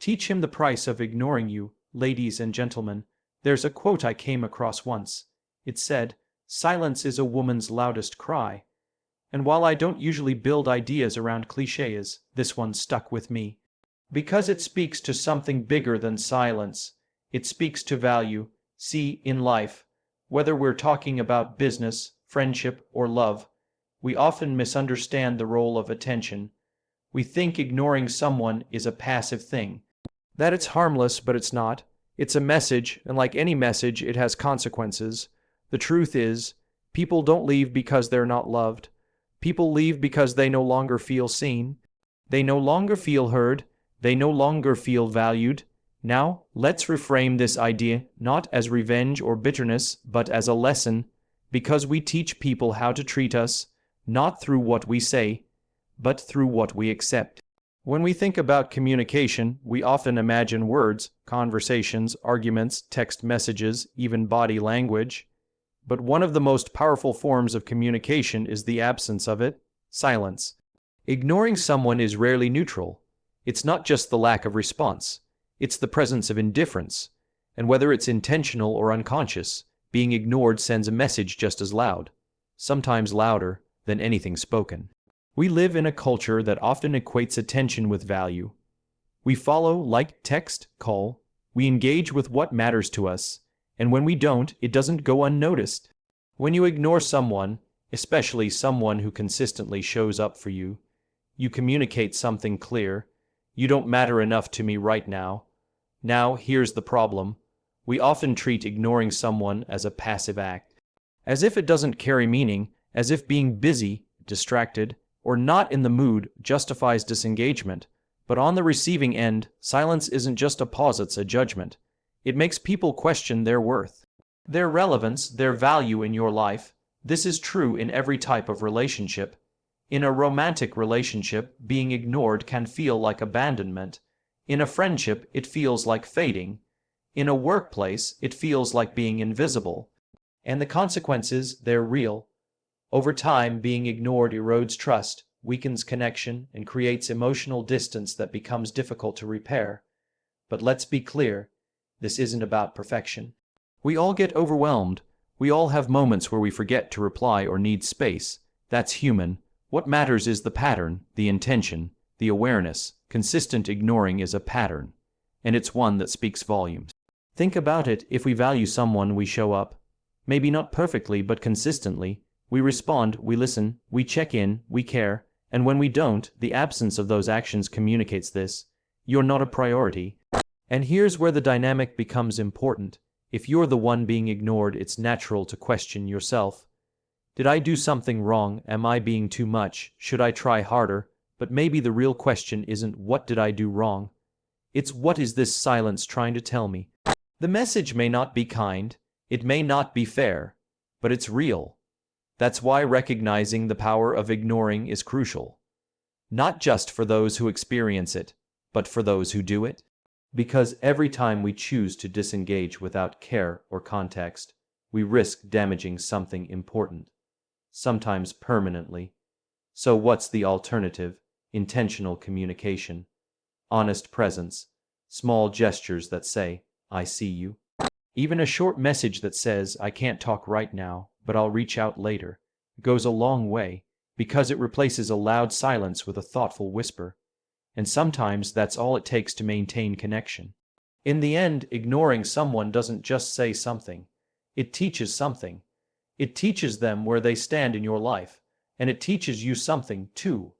Teach him the price of ignoring you, ladies and gentlemen. There's a quote I came across once. It said, "Silence is a woman's loudest cry." And while I don't usually build ideas around cliches, this one stuck with me. Because it speaks to something bigger than silence. It speaks to value. See, in life, whether we're talking about business, friendship, or love, we often misunderstand the role of attention. We think ignoring someone is a passive thing, that it's harmless, but it's not. It's a message, and like any message, it has consequences. The truth is, people don't leave because they're not loved. People leave because they no longer feel seen. They no longer feel heard. They no longer feel valued. Now, let's reframe this idea not as revenge or bitterness, but as a lesson, because we teach people how to treat us, not through what we say, but through what we accept. When we think about communication, we often imagine words, conversations, arguments, text messages, even body language. But one of the most powerful forms of communication is the absence of it, silence. Ignoring someone is rarely neutral. It's not just the lack of response. It's the presence of indifference. And whether it's intentional or unconscious, being ignored sends a message just as loud, sometimes louder, than anything spoken. We live in a culture that often equates attention with value. We follow, like, text, call. We engage with what matters to us. And when we don't, it doesn't go unnoticed. When you ignore someone, especially someone who consistently shows up for you, you communicate something clear. You don't matter enough to me right now. Now, here's the problem. We often treat ignoring someone as a passive act, as if it doesn't carry meaning, as if being busy, distracted, or not in the mood justifies disengagement. But on the receiving end, silence isn't just a pause, it's a judgment. It makes people question their worth, their relevance, their value in your life. This is true in every type of relationship. In a romantic relationship, being ignored can feel like abandonment. In a friendship, it feels like fading. In a workplace, it feels like being invisible. And the consequences, they're real. Over time, being ignored erodes trust, weakens connection, and creates emotional distance that becomes difficult to repair. But let's be clear, this isn't about perfection. We all get overwhelmed. We all have moments where we forget to reply or need space. That's human. What matters is the pattern, the intention, the awareness. Consistent ignoring is a pattern, and it's one that speaks volumes. Think about it. If we value someone, we show up. Maybe not perfectly, but consistently. We respond, we listen, we check in, we care. And when we don't, the absence of those actions communicates this. You're not a priority. And here's where the dynamic becomes important. If you're the one being ignored, it's natural to question yourself. Did I do something wrong? Am I being too much? Should I try harder? But maybe the real question isn't what did I do wrong? It's what is this silence trying to tell me? The message may not be kind, it may not be fair, but it's real. That's why recognizing the power of ignoring is crucial. Not just for those who experience it, but for those who do it. Because every time we choose to disengage without care or context, we risk damaging something important, sometimes permanently. So what's the alternative? Intentional communication, honest presence, small gestures that say, "I see you." Even a short message that says, "I can't talk right now, but I'll reach out later," goes a long way, because it replaces a loud silence with a thoughtful whisper. And sometimes that's all it takes to maintain connection. In the end, ignoring someone doesn't just say something. It teaches something. It teaches them where they stand in your life, and it teaches you something, too,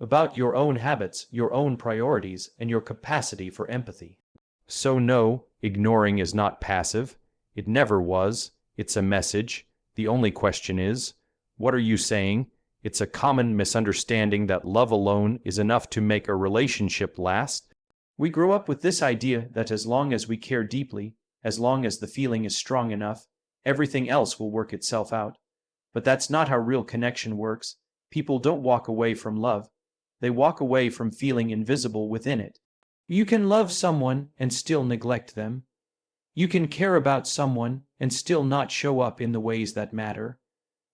about your own habits, your own priorities, and your capacity for empathy. So no, ignoring is not passive. It never was. It's a message. The only question is, what are you saying? It's a common misunderstanding that love alone is enough to make a relationship last. We grow up with this idea that as long as we care deeply, as long as the feeling is strong enough, everything else will work itself out. But that's not how real connection works. People don't walk away from love. They walk away from feeling invisible within it. You can love someone and still neglect them. You can care about someone and still not show up in the ways that matter.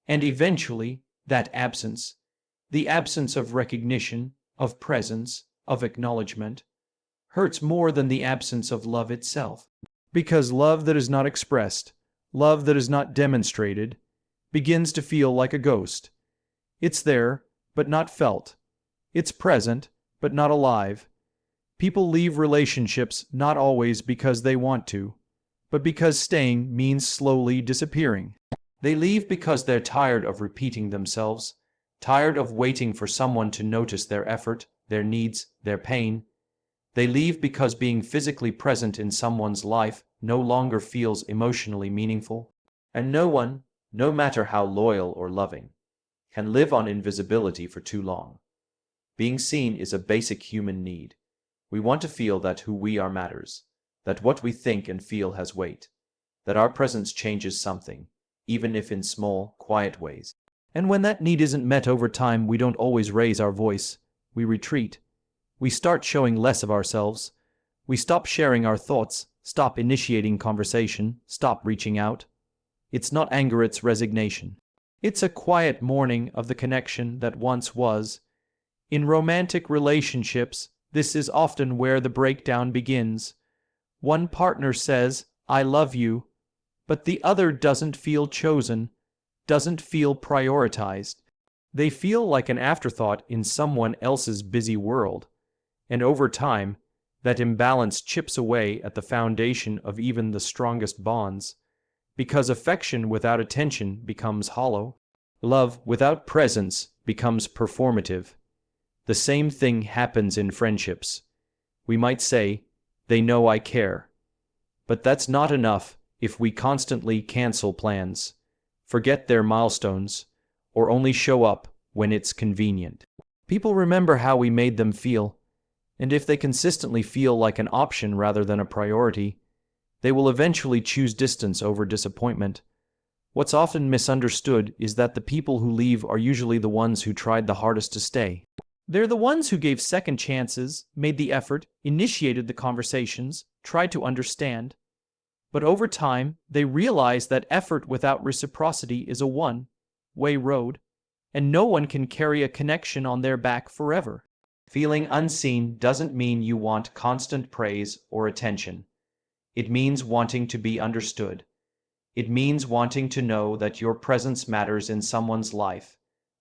And eventually, that absence, the absence of recognition, of presence, of acknowledgement, hurts more than the absence of love itself. Because love that is not expressed, love that is not demonstrated, begins to feel like a ghost. It's there, but not felt. It's present, but not alive. People leave relationships not always because they want to, but because staying means slowly disappearing. They leave because they're tired of repeating themselves, tired of waiting for someone to notice their effort, their needs, their pain. They leave because being physically present in someone's life no longer feels emotionally meaningful. And no one, no matter how loyal or loving, can live on invisibility for too long. Being seen is a basic human need. We want to feel that who we are matters, that what we think and feel has weight, that our presence changes something, even if in small, quiet ways. And when that need isn't met over time, we don't always raise our voice. We retreat. We start showing less of ourselves. We stop sharing our thoughts, stop initiating conversation, stop reaching out. It's not anger, it's resignation. It's a quiet mourning of the connection that once was. In romantic relationships, this is often where the breakdown begins. One partner says, "I love you," but the other doesn't feel chosen, doesn't feel prioritized. They feel like an afterthought in someone else's busy world. And over time, that imbalance chips away at the foundation of even the strongest bonds, because affection without attention becomes hollow. Love without presence becomes performative. The same thing happens in friendships. We might say, "They know I care." But that's not enough if we constantly cancel plans, forget their milestones, or only show up when it's convenient. People remember how we made them feel, and if they consistently feel like an option rather than a priority, they will eventually choose distance over disappointment. What's often misunderstood is that the people who leave are usually the ones who tried the hardest to stay. They're the ones who gave second chances, made the effort, initiated the conversations, tried to understand. But over time, they realize that effort without reciprocity is a one-way road, and no one can carry a connection on their back forever. Feeling unseen doesn't mean you want constant praise or attention. It means wanting to be understood. It means wanting to know that your presence matters in someone's life,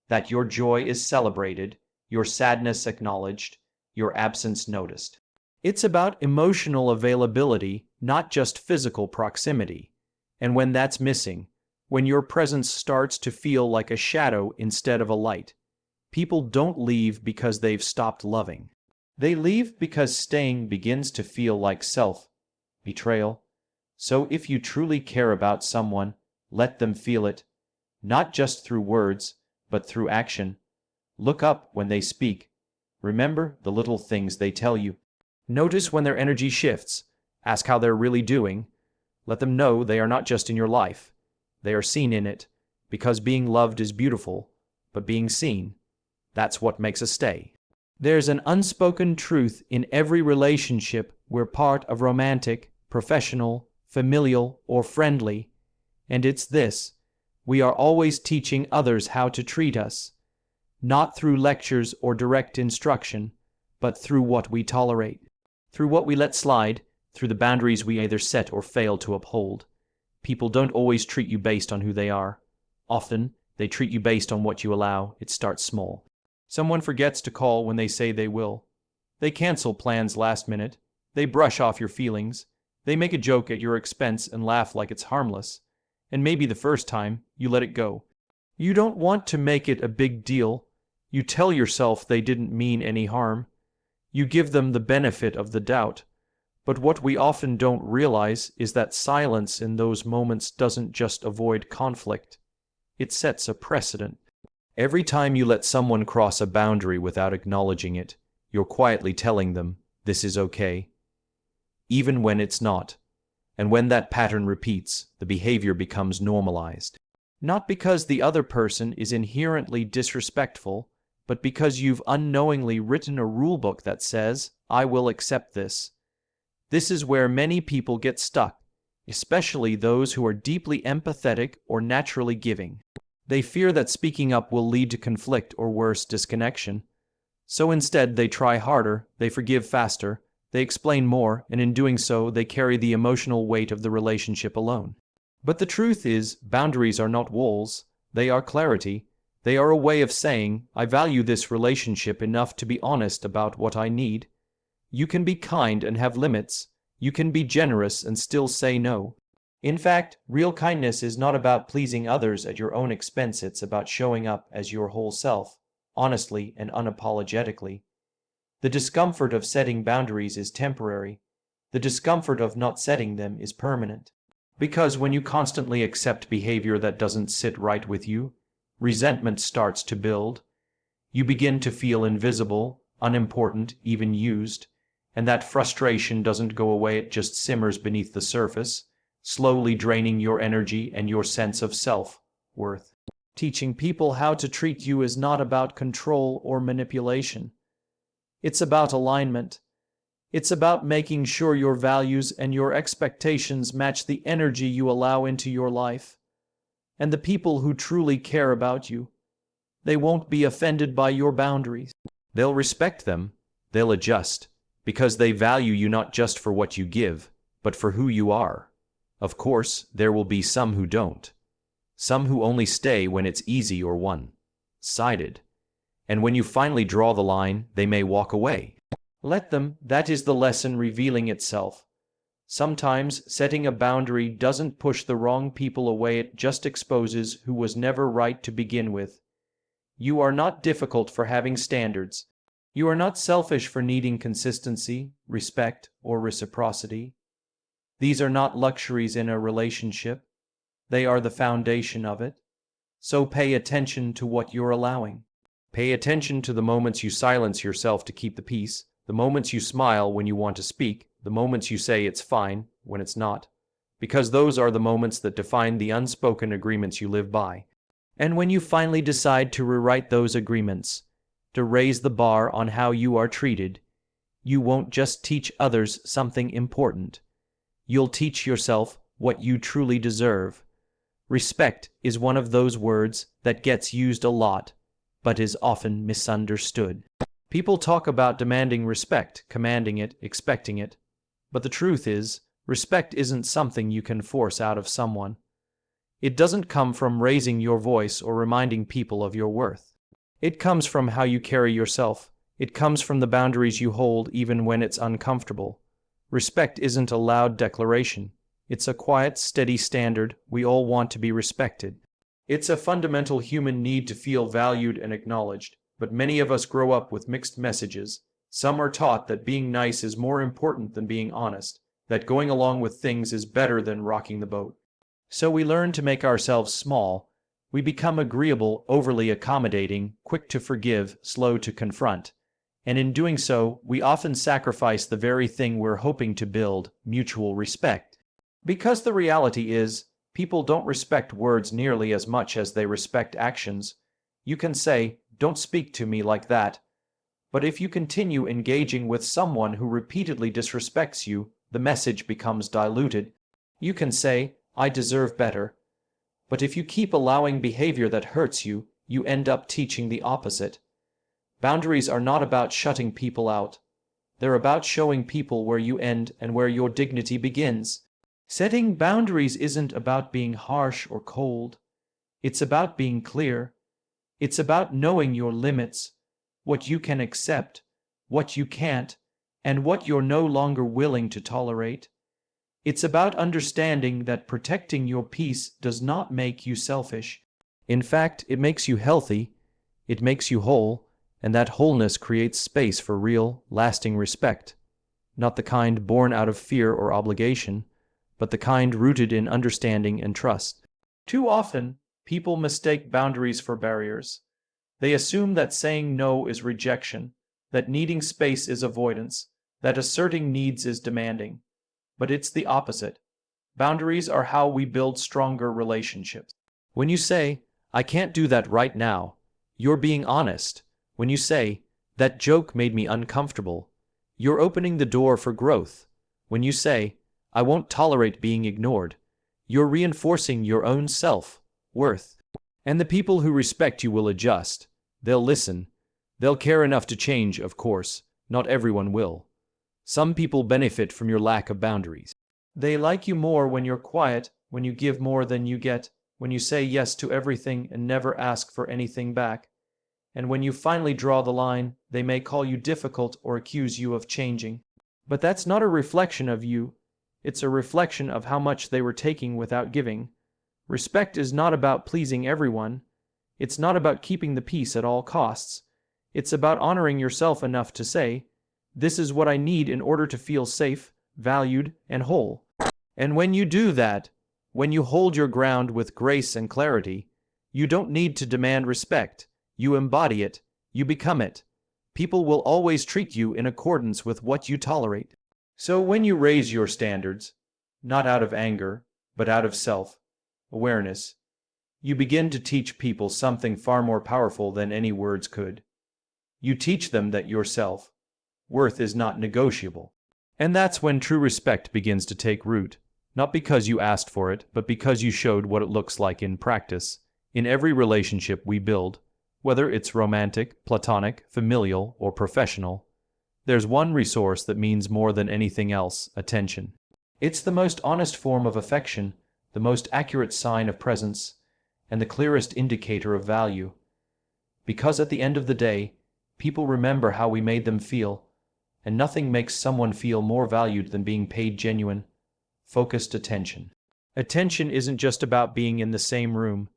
that your joy is celebrated, your sadness acknowledged, your absence noticed. It's about emotional availability, not just physical proximity. And when that's missing, when your presence starts to feel like a shadow instead of a light, people don't leave because they've stopped loving. They leave because staying begins to feel like self-betrayal. So if you truly care about someone, let them feel it, not just through words, but through action. Look up when they speak. Remember the little things they tell you. Notice when their energy shifts. Ask how they're really doing. Let them know they are not just in your life. They are seen in it, because being loved is beautiful, but being seen, that's what makes us stay. There's an unspoken truth in every relationship we're part of, romantic, professional, familial, or friendly, and it's this: we are always teaching others how to treat us, not through lectures or direct instruction, but through what we tolerate, through what we let slide, through the boundaries we either set or fail to uphold. People don't always treat you based on who they are. Often, they treat you based on what you allow. It starts small. Someone forgets to call when they say they will. They cancel plans last minute. They brush off your feelings. They make a joke at your expense and laugh like it's harmless. And maybe the first time, you let it go. You don't want to make it a big deal. You tell yourself they didn't mean any harm. You give them the benefit of the doubt. But what we often don't realize is that silence in those moments doesn't just avoid conflict. It sets a precedent. Every time you let someone cross a boundary without acknowledging it, you're quietly telling them, this is okay, even when it's not. And when that pattern repeats, the behavior becomes normalized. Not because the other person is inherently disrespectful, but because you've unknowingly written a rulebook that says, I will accept this. This is where many people get stuck, especially those who are deeply empathetic or naturally giving. They fear that speaking up will lead to conflict or worse, disconnection. So instead, they try harder, they forgive faster, They explain more, and in doing so, they carry the emotional weight of the relationship alone. But the truth is, boundaries are not walls, they are clarity. They are a way of saying, I value this relationship enough to be honest about what I need. You can be kind and have limits. You can be generous and still say no. In fact, real kindness is not about pleasing others at your own expense, it's about showing up as your whole self, honestly and unapologetically. The discomfort of setting boundaries is temporary. The discomfort of not setting them is permanent. Because when you constantly accept behavior that doesn't sit right with you, resentment starts to build. You begin to feel invisible, unimportant, even used, and that frustration doesn't go away, it just simmers beneath the surface, slowly draining your energy and your sense of self-worth. Teaching people how to treat you is not about control or manipulation. It's about alignment. It's about making sure your values and your expectations match the energy you allow into your life. And the people who truly care about you, they won't be offended by your boundaries. They'll respect them, they'll adjust, because they value you not just for what you give, but for who you are. Of course, there will be some who don't. Some who only stay when it's easy or one-sided. And when you finally draw the line, they may walk away. Let them, that is the lesson revealing itself. Sometimes setting a boundary doesn't push the wrong people away, it just exposes who was never right to begin with. You are not difficult for having standards. You are not selfish for needing consistency, respect, or reciprocity. These are not luxuries in a relationship. They are the foundation of it. So pay attention to what you're allowing. Pay attention to the moments you silence yourself to keep the peace, the moments you smile when you want to speak, the moments you say it's fine when it's not, because those are the moments that define the unspoken agreements you live by. And when you finally decide to rewrite those agreements, to raise the bar on how you are treated, you won't just teach others something important. You'll teach yourself what you truly deserve. Respect is one of those words that gets used a lot, but is often misunderstood. People talk about demanding respect, commanding it, expecting it. But the truth is, respect isn't something you can force out of someone. It doesn't come from raising your voice or reminding people of your worth. It comes from how you carry yourself. It comes from the boundaries you hold even when it's uncomfortable. Respect isn't a loud declaration. It's a quiet, steady standard. We all want to be respected. It's a fundamental human need to feel valued and acknowledged, but many of us grow up with mixed messages. Some are taught that being nice is more important than being honest, that going along with things is better than rocking the boat. So we learn to make ourselves small. We become agreeable, overly accommodating, quick to forgive, slow to confront. And in doing so, we often sacrifice the very thing we're hoping to build, mutual respect. Because the reality is, people don't respect words nearly as much as they respect actions. You can say, "Don't speak to me like that." But if you continue engaging with someone who repeatedly disrespects you, the message becomes diluted. You can say, "I deserve better." But if you keep allowing behavior that hurts you, you end up teaching the opposite. Boundaries are not about shutting people out. They're about showing people where you end and where your dignity begins. Setting boundaries isn't about being harsh or cold. It's about being clear. It's about knowing your limits, what you can accept, what you can't, and what you're no longer willing to tolerate. It's about understanding that protecting your peace does not make you selfish. In fact, it makes you healthy, it makes you whole, and that wholeness creates space for real, lasting respect. Not the kind born out of fear or obligation, but the kind rooted in understanding and trust. Too often, people mistake boundaries for barriers. They assume that saying no is rejection, that needing space is avoidance, that asserting needs is demanding. But it's the opposite. Boundaries are how we build stronger relationships. When you say, "I can't do that right now," you're being honest. When you say, "That joke made me uncomfortable," you're opening the door for growth. When you say, "I won't tolerate being ignored," you're reinforcing your own self-worth. And the people who respect you will adjust. They'll listen. They'll care enough to change, of course. Not everyone will. Some people benefit from your lack of boundaries. They like you more when you're quiet, when you give more than you get, when you say yes to everything and never ask for anything back. And when you finally draw the line, they may call you difficult or accuse you of changing. But that's not a reflection of you. It's a reflection of how much they were taking without giving. Respect is not about pleasing everyone. It's not about keeping the peace at all costs. It's about honoring yourself enough to say, "This is what I need in order to feel safe, valued, and whole." And when you do that, when you hold your ground with grace and clarity, you don't need to demand respect. You embody it. You become it. People will always treat you in accordance with what you tolerate. So when you raise your standards, not out of anger, but out of self-awareness, you begin to teach people something far more powerful than any words could. You teach them that your self-worth is not negotiable. And that's when true respect begins to take root, not because you asked for it, but because you showed what it looks like in practice. In every relationship we build, whether it's romantic, platonic, familial, or professional, there's one resource that means more than anything else: attention. It's the most honest form of affection, the most accurate sign of presence, and the clearest indicator of value. Because at the end of the day, people remember how we made them feel, and nothing makes someone feel more valued than being paid genuine, focused attention. Attention isn't just about being in the same room.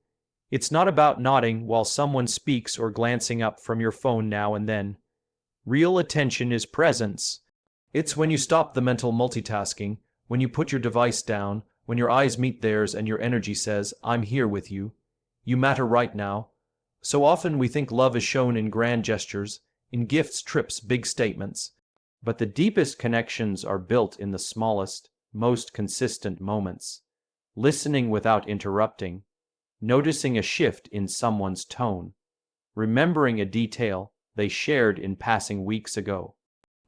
It's not about nodding while someone speaks or glancing up from your phone now and then. Real attention is presence. It's when you stop the mental multitasking, when you put your device down, when your eyes meet theirs and your energy says, "I'm here with you. You matter right now." So often we think love is shown in grand gestures, in gifts, trips, big statements. But the deepest connections are built in the smallest, most consistent moments. Listening without interrupting, noticing a shift in someone's tone, remembering a detail they shared in passing weeks ago.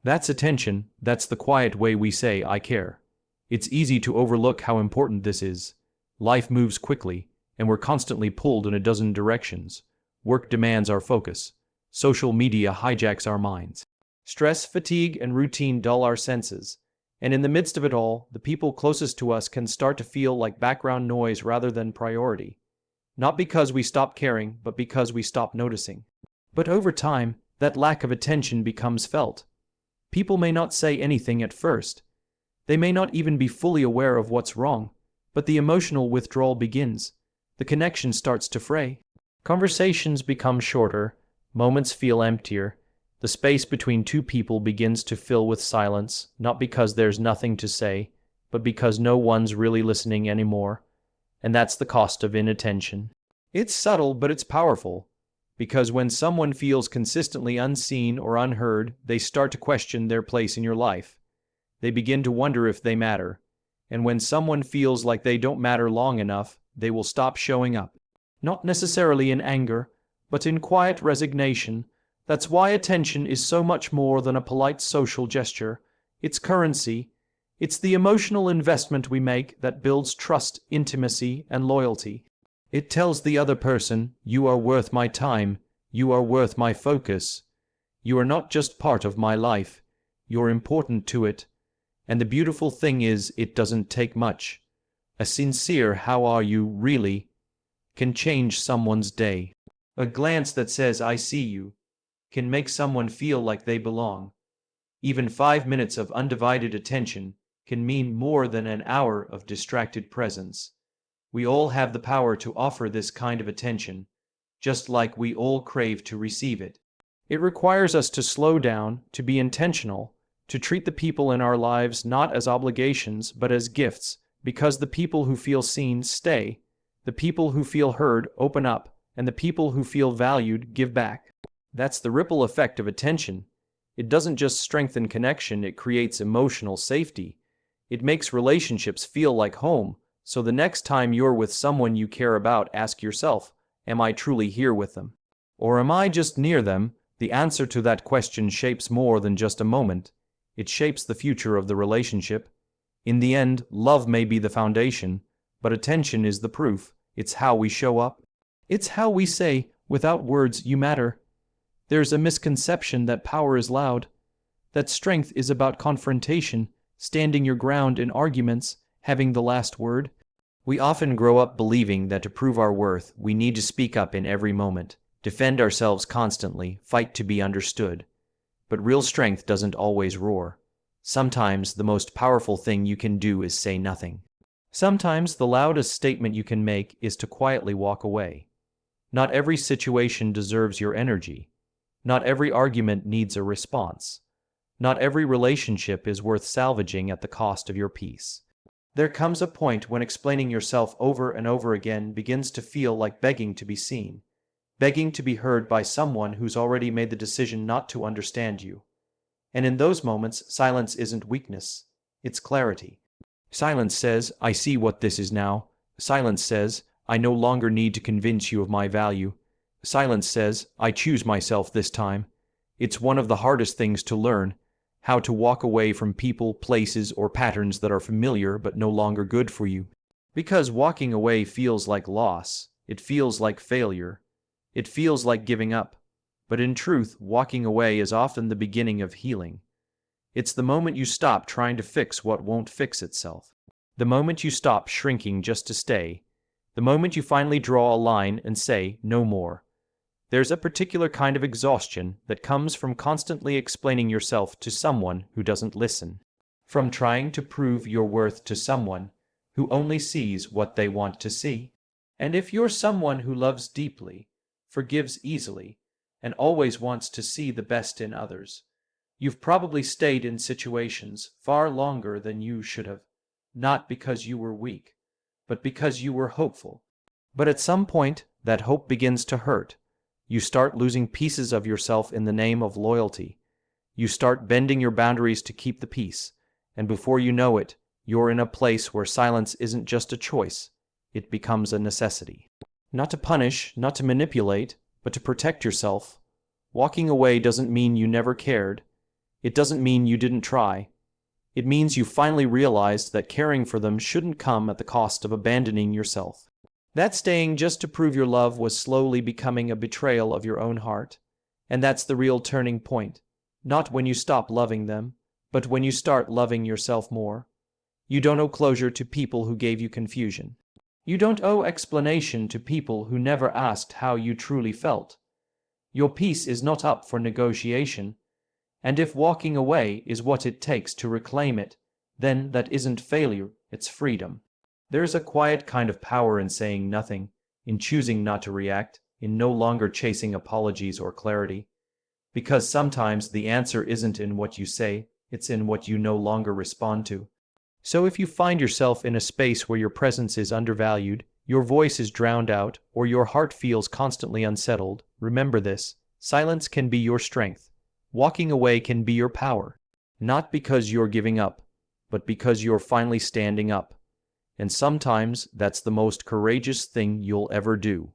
That's attention. That's the quiet way we say, "I care." It's easy to overlook how important this is. Life moves quickly, and we're constantly pulled in a dozen directions. Work demands our focus. Social media hijacks our minds. Stress, fatigue, and routine dull our senses. And in the midst of it all, the people closest to us can start to feel like background noise rather than priority. Not because we stop caring, but because we stop noticing. But over time, that lack of attention becomes felt. People may not say anything at first. They may not even be fully aware of what's wrong, but the emotional withdrawal begins. The connection starts to fray. Conversations become shorter, moments feel emptier. The space between two people begins to fill with silence, not because there's nothing to say, but because no one's really listening anymore. And that's the cost of inattention. It's subtle, but it's powerful. Because when someone feels consistently unseen or unheard, they start to question their place in your life. They begin to wonder if they matter. And when someone feels like they don't matter long enough, they will stop showing up. Not necessarily in anger, but in quiet resignation. That's why attention is so much more than a polite social gesture. It's currency. It's the emotional investment we make that builds trust, intimacy, and loyalty. It tells the other person, "You are worth my time. You are worth my focus. You are not just part of my life. You're important to it." And the beautiful thing is, it doesn't take much. A sincere "How are you, really?" can change someone's day. A glance that says, "I see you," can make someone feel like they belong. Even 5 minutes of undivided attention can mean more than an hour of distracted presence. We all have the power to offer this kind of attention, just like we all crave to receive it. It requires us to slow down, to be intentional, to treat the people in our lives not as obligations but as gifts, because the people who feel seen stay, the people who feel heard open up, and the people who feel valued give back. That's the ripple effect of attention. It doesn't just strengthen connection, it creates emotional safety. It makes relationships feel like home. So the next time you're with someone you care about, ask yourself, am I truly here with them? Or am I just near them? The answer to that question shapes more than just a moment. It shapes the future of the relationship. In the end, love may be the foundation, but attention is the proof. It's how we show up. It's how we say, without words, "You matter." There's a misconception that power is loud. that strength is about confrontation, standing your ground in arguments, having the last word. We often grow up believing that to prove our worth, we need to speak up in every moment, defend ourselves constantly, fight to be understood. But real strength doesn't always roar. Sometimes the most powerful thing you can do is say nothing. Sometimes the loudest statement you can make is to quietly walk away. Not every situation deserves your energy. Not every argument needs a response. Not every relationship is worth salvaging at the cost of your peace. There comes a point when explaining yourself over and over again begins to feel like begging to be seen, begging to be heard by someone who's already made the decision not to understand you. And in those moments, silence isn't weakness, it's clarity. Silence says, I see what this is now. Silence says, I no longer need to convince you of my value. Silence says, I choose myself this time. It's one of the hardest things to learn, how to walk away from people, places, or patterns that are familiar but no longer good for you. Because walking away feels like loss, it feels like failure, it feels like giving up. But in truth, walking away is often the beginning of healing. It's the moment you stop trying to fix what won't fix itself. The moment you stop shrinking just to stay. The moment you finally draw a line and say, no more. There's a particular kind of exhaustion that comes from constantly explaining yourself to someone who doesn't listen. From trying to prove your worth to someone who only sees what they want to see. And if you're someone who loves deeply, forgives easily, and always wants to see the best in others, you've probably stayed in situations far longer than you should have, not because you were weak, but because you were hopeful. But at some point, that hope begins to hurt. You start losing pieces of yourself in the name of loyalty. You start bending your boundaries to keep the peace, and before you know it, you're in a place where silence isn't just a choice, it becomes a necessity. Not to punish, not to manipulate, but to protect yourself. Walking away doesn't mean you never cared. It doesn't mean you didn't try. It means you finally realized that caring for them shouldn't come at the cost of abandoning yourself. That staying just to prove your love was slowly becoming a betrayal of your own heart. And that's the real turning point. Not when you stop loving them, but when you start loving yourself more. You don't owe closure to people who gave you confusion. You don't owe explanation to people who never asked how you truly felt. Your peace is not up for negotiation. And if walking away is what it takes to reclaim it, then that isn't failure, it's freedom. There's a quiet kind of power in saying nothing, in choosing not to react, in no longer chasing apologies or clarity. Because sometimes the answer isn't in what you say, it's in what you no longer respond to. So if you find yourself in a space where your presence is undervalued, your voice is drowned out, or your heart feels constantly unsettled, remember this: silence can be your strength. Walking away can be your power. Not because you're giving up, but because you're finally standing up. And sometimes that's the most courageous thing you'll ever do.